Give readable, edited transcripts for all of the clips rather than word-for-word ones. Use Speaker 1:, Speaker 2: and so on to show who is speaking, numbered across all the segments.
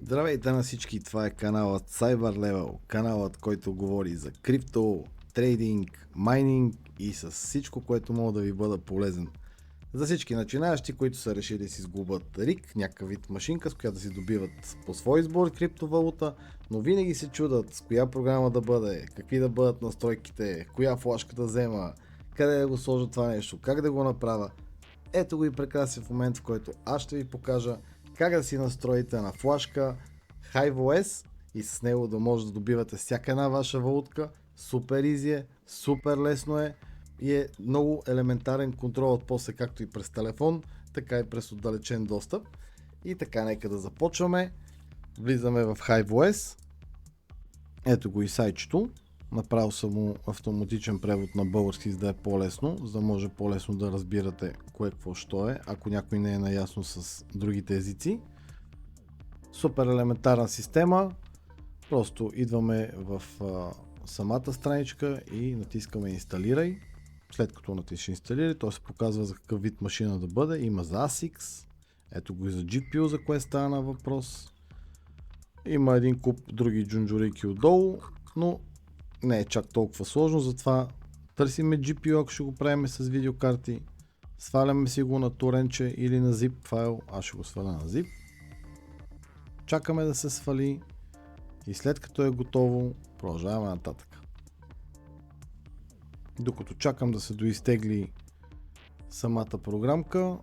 Speaker 1: Здравейте на всички, това е каналът Cyber Level, каналът, който говори за крипто, трейдинг, майнинг и с всичко, което мога да ви бъда полезен. За всички начинаещи, които са решили да си сглобят риг, някакъв вид машинка, с която да си добиват по свой избор криптовалута, но винаги се чудат с коя програма да бъде, какви да бъдат настройките, коя флашка да взема, къде да го сложа това нещо, как да го направя. Ето го и прекрасен момент, в който аз ще ви покажа как да си настроите на флашка HiveOS и с него да може да добивате всяка една ваша валутка. Супер изи е, супер лесно е и е много елементарен контролът после както и през телефон, така и през отдалечен достъп. И така, нека да започваме. Влизаме в HiveOS. Ето го и сайтчето. Направил съм му автоматичен превод на български, за да е по-лесно, за да може по-лесно да разбирате кое какво що е, ако някой не е наясно с другите езици. Супер елементарна система. Просто идваме в самата страничка и натискаме инсталирай. След като натиша инсталирай, то се показва за какъв вид машина да бъде. Има за ASICS. Ето го и за GPU, за кое става на въпрос. Има един куп други джунджурики отдолу, но не е чак толкова сложно, затова търсиме GPU, ако ще го правим с видеокарти. Сваляме си го на торенче или на zip файл, аз ще го сваля на zip. Чакаме да се свали и след като е готово, продължаваме нататък. Докато чакам да се доизтегли самата програмка,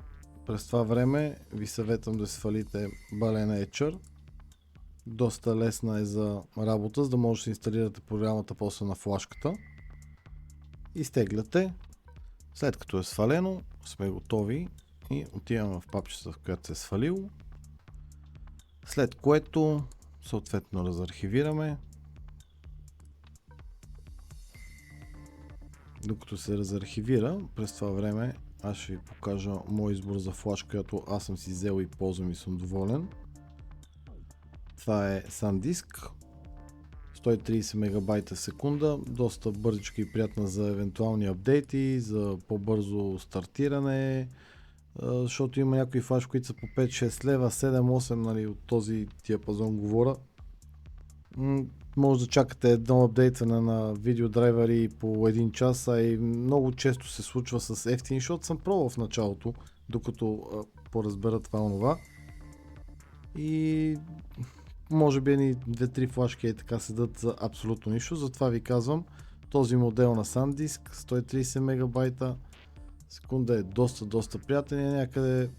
Speaker 1: през това време ви съветвам да свалите Balena Etcher. Доста лесна е за работа, за да може да се инсталирате програмата после на флашката. Изтегляте. След като е свалено, сме готови и отиваме в папчета, в която се е свалил. След което съответно разархивираме. Докато се разархивира, през това време аз ще ви покажа мой избор за флашка, която аз съм си взел и ползвам и съм доволен. Това е SanDisk, 130 мегабайта в секунда, доста бързичка и приятна за евентуални апдейти, за по-бързо стартиране, защото има някои флашки, които са по 5-6 лева, 7-8, нали, от този диапазон говоря. Може да чакате едно апдейтване на видеодрайвери по 1 час, а и много често се случва с ефтини, защото съм пробвал в началото, докато поразбера това. И може би ни 2-3 флашки така седат за абсолютно нищо, затова ви казвам, този модел на SanDisk 130 мегабайта секунда е доста приятен, е някъде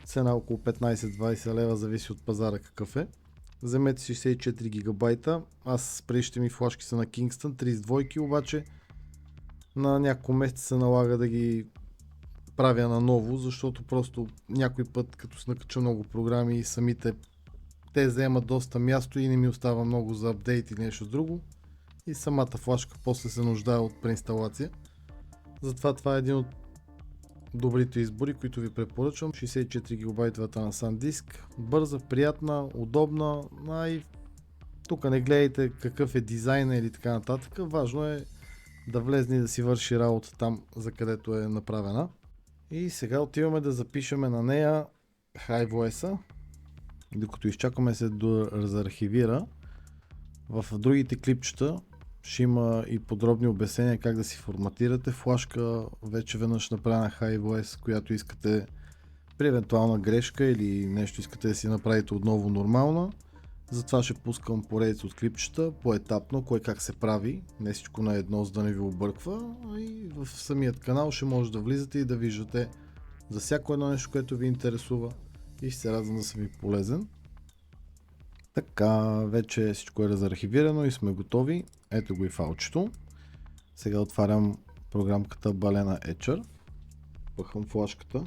Speaker 1: цена около 15-20 лева, зависи от пазара какъв е. Вземете 64 гигабайта, аз предишните ми флашки са на Kingston 32, обаче на няколко месеца се налага да ги правя наново, защото просто някой път като се накача много програми и самите те вземат доста място и не ми остава много за апдейт или нещо друго. И самата флашка после се нуждае от преинсталация. Затова това е един от добрите избори, които ви препоръчвам. 64 гигабайтовата на SanDisk. Бърза, приятна, удобна. И тук не гледайте какъв е дизайна или така нататък. Важно е да влезне и да си върши работа там, за където е направена. И сега отиваме да запишеме на нея HiveOS-а. Докато изчакаме се да разархивира, в другите клипчета ще има и подробни обяснения как да си форматирате флашка, вече веднъж направена HiveOS, която искате при евентуална грешка или нещо искате да си направите отново нормална. Затова ще пускам поредица от клипчета, поетапно, кое как се прави, не всичко на едно, за да не ви обърква, и в самият канал ще може да влизате и да виждате за всяко едно нещо, което ви интересува. И ще се радвам да съм ви полезен. Така, вече всичко е разархивирано и сме готови. Ето го и файлчето. Сега отварям програмката Balena Etcher. Пъхам флашката.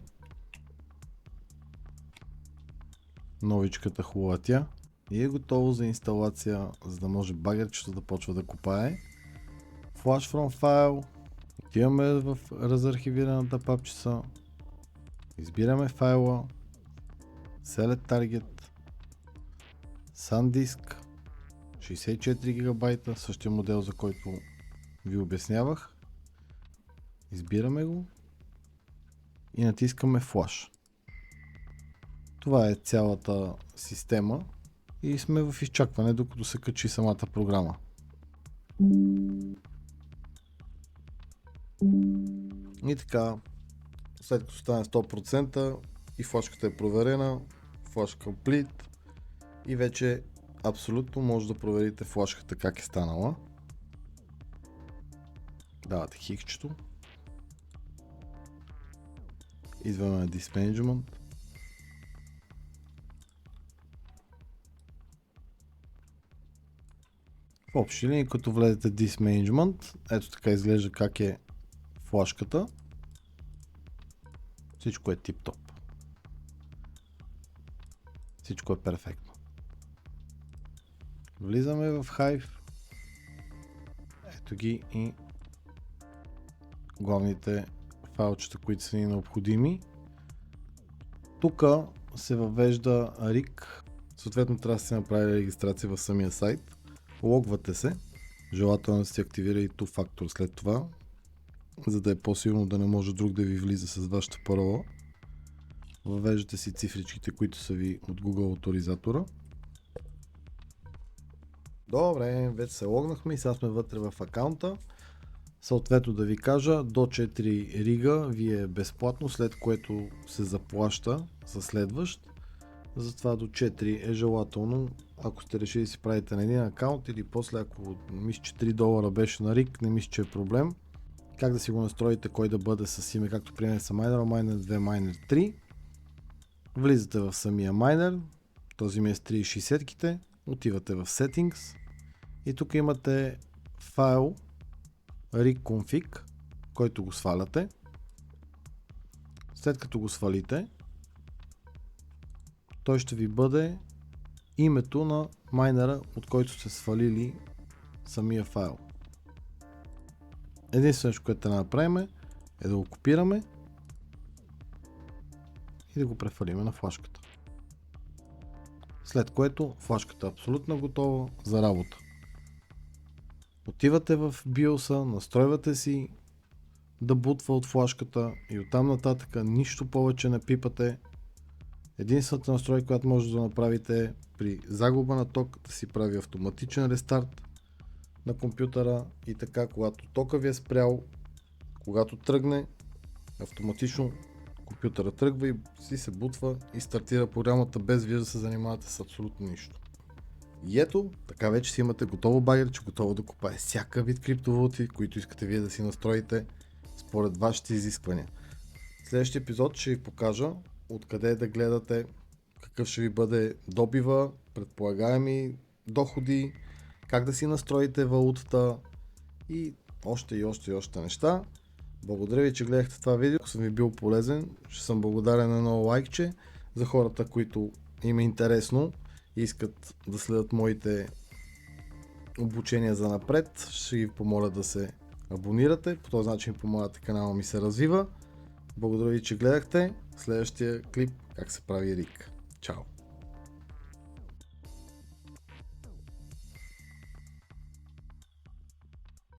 Speaker 1: Новичката хубава тя. И е готово за инсталация, за да може багерчето да почва да копае. Flash from file. Отиваме в разархивираната папчица. Избираме файла. Select Target, SanDisk, 64 гигабайта, същия модел, за който ви обяснявах. Избираме го и натискаме Flash. Това е цялата система, и сме в изчакване докато се качи самата програма. И така, след като стане 100% и флашката е проверена, Flash Complete, и вече абсолютно може да проверите флашката как е станала. Давате хикчето. Идваме на Disk Management. В общи линии, като влезете в Disk Management, ето така изглежда как е флашката. Всичко е тип-топ. Всичко е перфектно. Влизаме в Hive. Ето ги и главните файлчета, които са ни необходими. Тук се въвежда RIG. Съответно трябва да се направи регистрация в самия сайт. Логвате се. Желателно да се активира и two-factor след това, за да е по-силно да не може друг да ви влиза с вашата парола. Въвеждате си цифричките, които са ви от Google авторизатора. Добре, вече се логнахме и сега сме вътре в акаунта. Съответно да ви кажа, до 4 рига ви е безплатно, след което се заплаща за следващ. Затова до 4 е желателно, ако сте решили да си правите на един акаунт, или после ако мисля, че $3 беше на риг, не мисля, че е проблем. Как да си го настроите, кой да бъде с име, както приеме са Miner, Miner 2, Miner 3. Влизате в самия Miner, този ми е с 360-ките, отивате в Settings и тук имате файл rigconfig, който го сваляте. След като го свалите, той ще ви бъде името на майнера, от който сте свалили самия файл. Единственото, което трябва да направим, е да го копираме и да го префалиме на флашката. След което флашката е абсолютно готова за работа. Отивате в BIOS-а, настройвате си да бутва от флашката и оттам нататък нищо повече не пипате. Единствената настройка, която може да направите е при загуба на ток да си прави автоматичен рестарт на компютъра и така, когато тока ви е спрял, когато тръгне, автоматично компютъра тръгва и си се бутва и стартира програмата без вие да се занимавате с абсолютно нищо. И ето, така вече си имате готово багерче, готово да купае всяка вид криптовалути, които искате вие да си настроите според вашите изисквания. В следващия епизод ще ви покажа откъде да гледате, какъв ще ви бъде добива, предполагаеми доходи, как да си настроите валутата и още неща. Благодаря ви, че гледахте това видео. Ако съм ви бил полезен, ще съм благодарен на едно лайкче. За хората, които им е интересно и искат да следят моите обучения за напред, ще ги помоля да се абонирате. По този начин помагате канала ми се развива. Благодаря ви, че гледахте. Следващия клип как се прави риг. Чао!